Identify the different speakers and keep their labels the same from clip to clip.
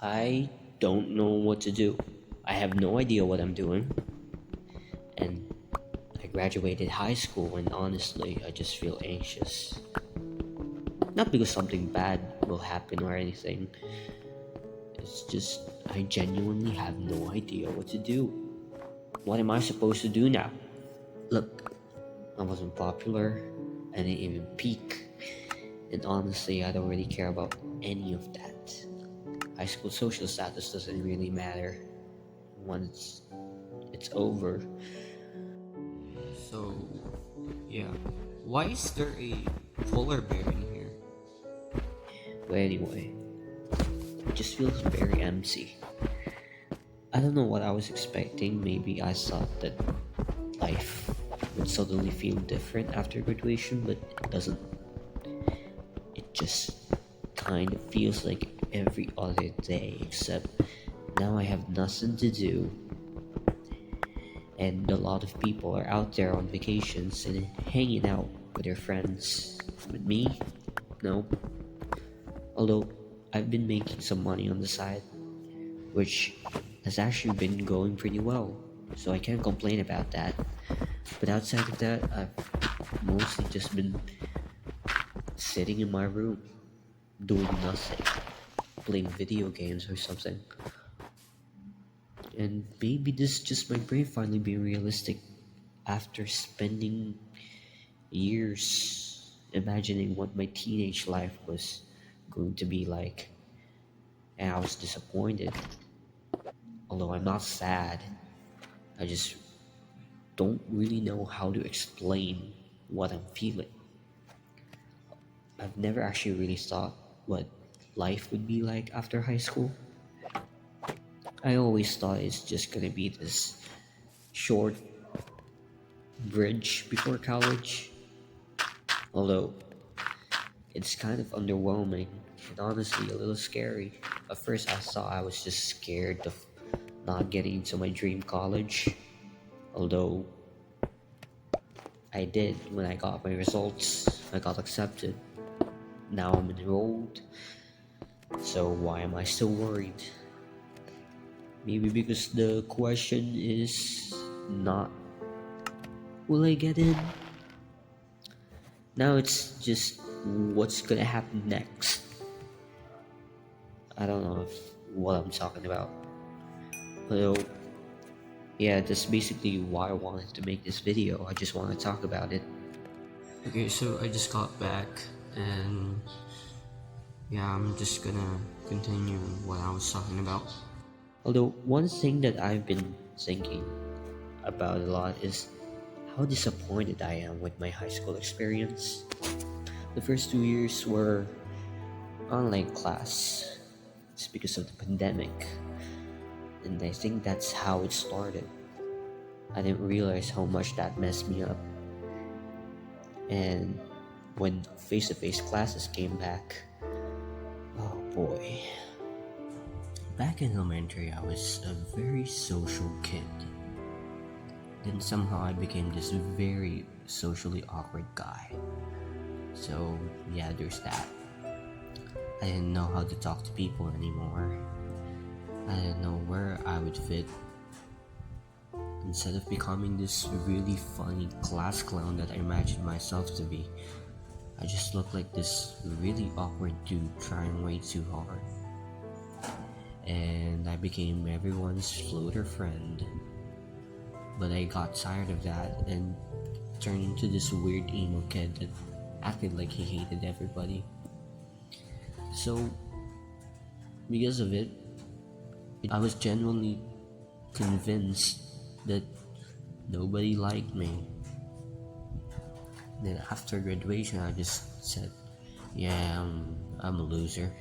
Speaker 1: I don't know what to do. I have no idea what I'm doing. And I graduated high school, and honestly, I just feel anxious. Not because something bad will happen or anything, it's just I genuinely have no idea what to do. What am I supposed to do now? Look, I wasn't popular, I didn't even peak, and honestly, I don't really care about any of that. High school social status doesn't really matter once it's over.
Speaker 2: So, yeah. Why is there a polar bear in here?
Speaker 1: But anyway, it just feels very empty. I don't know what I was expecting. Maybe I thought that life would suddenly feel different after graduation, but it doesn't. It just kind of feels like every other day, except now I have nothing to do, and a lot of people are out there on vacations and hanging out with their friends. With me, no. Although I've been making some money on the side, which has actually been going pretty well, so I can't complain about that. But outside of that, I've mostly just been sitting in my room, doing nothing, playing video games or something. And maybe this is just my brain finally being realistic after spending years imagining what my teenage life was going to be like. And I was disappointed. Although I'm not sad, I just don't really know how to explain what I'm feeling. I've never actually really thought what life would be like after high school. I always thought it's just gonna be this short bridge before college. Although it's kind of underwhelming and honestly a little scary. At first, I thought I was just scared of not getting into my dream college. Although I did when I got my results, I got accepted. Now I'm enrolled, so why am I still worried? Maybe because the question is not will I get in? Now it's just what's gonna happen next. I don't know if what I'm talking about. Although, yeah, that's basically why I wanted to make this video. I just want to talk about it.
Speaker 2: Okay, so I just got back and yeah, I'm just gonna continue what I was talking about.
Speaker 1: Although, one thing that I've been thinking about a lot is how disappointed I am with my high school experience. The first 2 years were online class. It's because of the pandemic, and I think that's how it started. I didn't realize how much that messed me up. And when face to face classes came back, oh boy.
Speaker 2: Back in elementary, I was a very social kid. Then somehow I became this very socially awkward guy. So, yeah, there's that. I didn't know how to talk to people anymore. I didn't know where I would fit. Instead of becoming this really funny class clown that I imagined myself to be, I just looked like this really awkward dude trying way too hard. And I became everyone's floater friend. But I got tired of that and turned into this weird emo kid that acted like he hated everybody. So, because of it, I was genuinely convinced that nobody liked me. Then after graduation, I just said, "Yeah, I'm a loser,"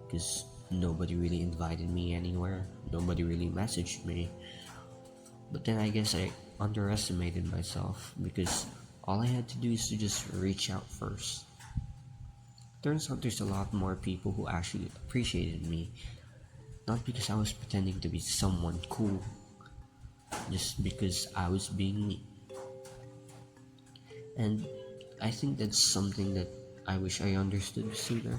Speaker 2: because nobody really invited me anywhere. Nobody really messaged me. But then I guess I underestimated myself because all I had to do is to just reach out first. Turns out there's a lot more people who actually appreciated me, not because I was pretending to be someone cool, just because I was being me. And I think that's something that I wish I understood sooner.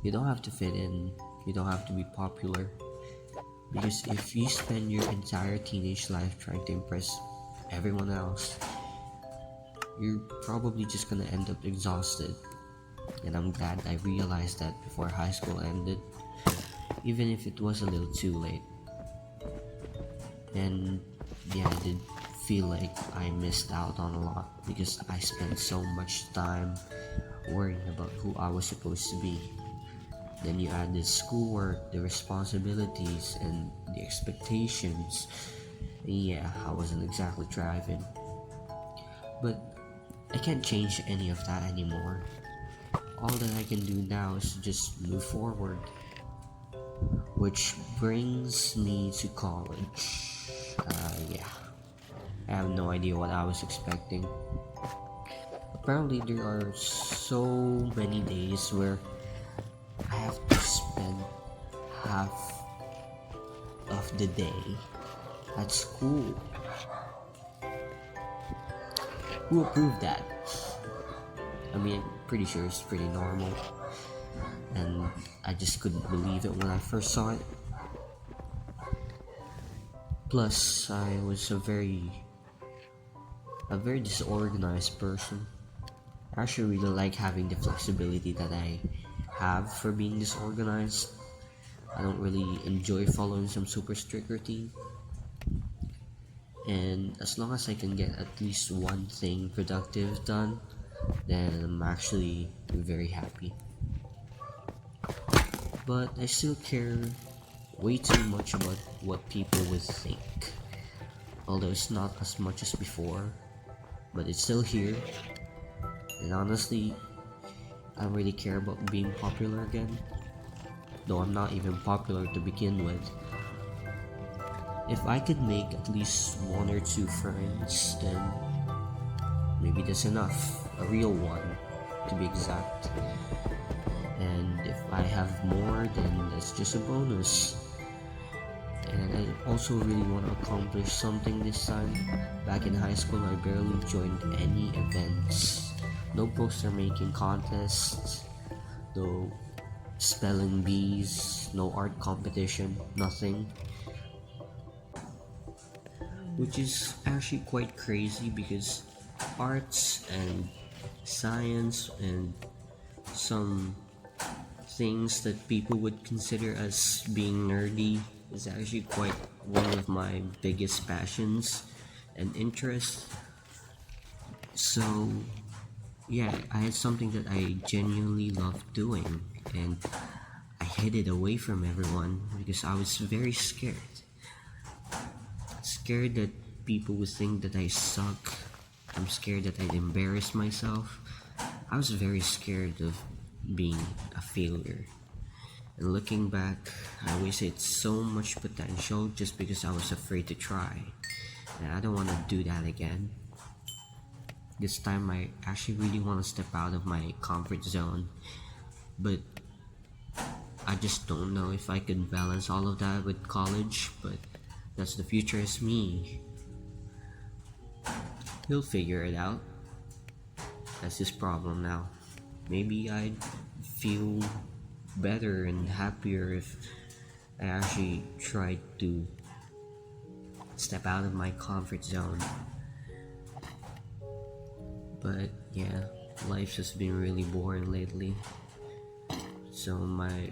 Speaker 2: You don't have to fit in, You don't have to be popular. Because if you spend your entire teenage life trying to impress everyone else, you're probably just gonna end up exhausted. And I'm glad I realized that before high school ended, even if it was a little too late. And yeah, I did feel like I missed out on a lot because I spent so much time worrying about who I was supposed to be. Then you add the schoolwork, the responsibilities, and the expectations. Yeah, I wasn't exactly thriving. But I can't change any of that anymore. All that I can do now is just move forward. Which brings me to college. Yeah, I have no idea what I was expecting. Apparently, there are so many days where I have to spend half of the day at school. Who approved that? I mean, I'm pretty sure it's pretty normal, and I just couldn't believe it when I first saw it. Plus, I was a very disorganized person. I actually really like having the flexibility that I have for being disorganized. I don't really enjoy following some super strict routine, and as long as I can get at least one thing productive done, then I'm actually very happy. But I still care way too much about what people would think. Although it's not as much as before, but it's still here. And honestly, I don't really care about being popular again. Though I'm not even popular to begin with. If I could make at least one or two friends, then maybe that's enough. A real one, to be exact. And if I have more, then that's just a bonus. And I also really want to accomplish something this time. Back in high school, I barely joined any events. No poster making contests, no spelling bees, no art competition, nothing. Which is actually quite crazy because arts and science and some things that people would consider as being nerdy is actually quite one of my biggest passions and interests. So, yeah, I had something that I genuinely loved doing, and I hid it away from everyone because I was very scared. Scared that people would think that I suck. I'm scared that I'd embarrass myself. I was very scared of being a failure. And looking back, I wasted so much potential just because I was afraid to try. And I don't want to do that again. This time, I actually really want to step out of my comfort zone. But I just don't know if I could balance all of that with college. But that's the futurist me. He'll figure it out. That's his problem now. Maybe I'd feel better and happier if I actually tried to step out of my comfort zone. But yeah, life has been really boring lately. So my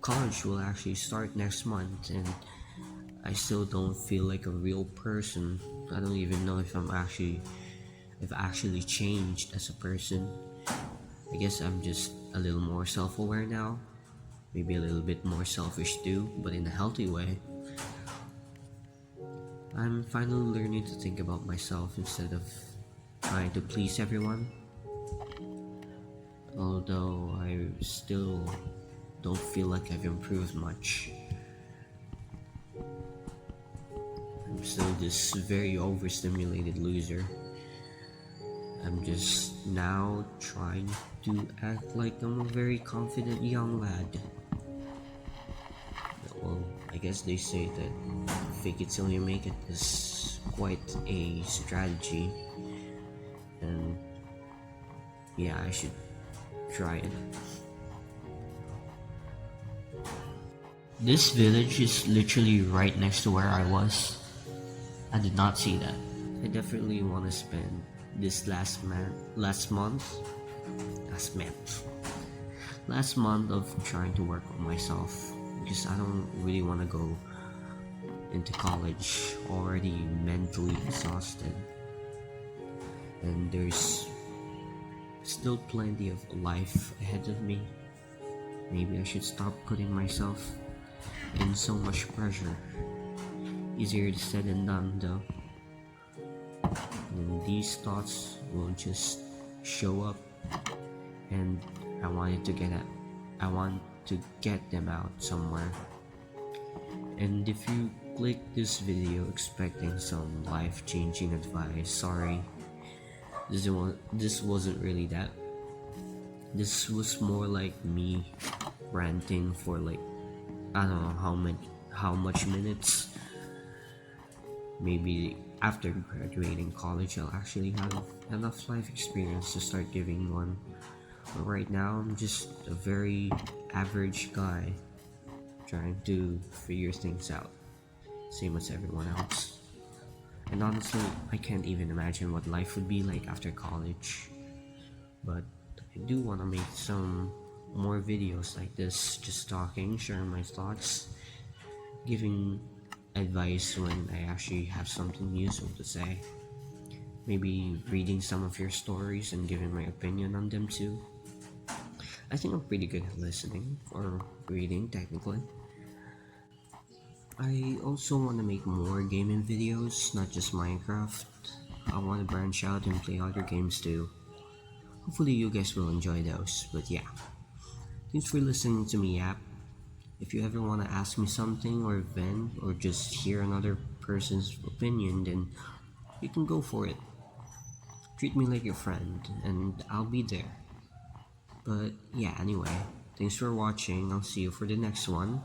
Speaker 2: college will actually start next month and I still don't feel like a real person. I don't even know if I actually changed as a person. I guess I'm just a little more self-aware now. Maybe a little bit more selfish too, but in a healthy way. I'm finally learning to think about myself instead of trying to please everyone. Although I still don't feel like I've improved much. I'm still this very overstimulated loser. I'm just now trying to act like I'm a very confident young lad. Well, I guess they say that fake it till you make it is quite a strategy. And yeah, I should try it. This village is literally right next to where I was. I did not see that. I definitely want to spend this last month of trying to work on myself, because I don't really want to go into college already mentally exhausted, and there's still plenty of life ahead of me. Maybe I should stop putting myself in so much pressure. Easier said than done though. And these thoughts will just show up, and I want to get them out somewhere. And if you click this video expecting some life-changing advice, sorry, this wasn't really that. This was more like me ranting for like, I don't know how much minutes. Maybe after graduating college I'll actually have enough life experience to start giving one. But right now I'm just a very average guy trying to figure things out, same as everyone else. And honestly, I can't even imagine what life would be like after college. But I do want to make some more videos like this, just talking, sharing my thoughts, giving advice when I actually have something useful to say. Maybe reading some of your stories and giving my opinion on them too. I think I'm pretty good at listening, or reading technically. I also want to make more gaming videos, not just Minecraft. I want to branch out and play other games too. Hopefully you guys will enjoy those, but yeah. Thanks for listening to me yap. If you ever want to ask me something or vent or just hear another person's opinion, then you can go for it. Treat me like your friend, and I'll be there. But yeah, anyway, thanks for watching. I'll see you for the next one.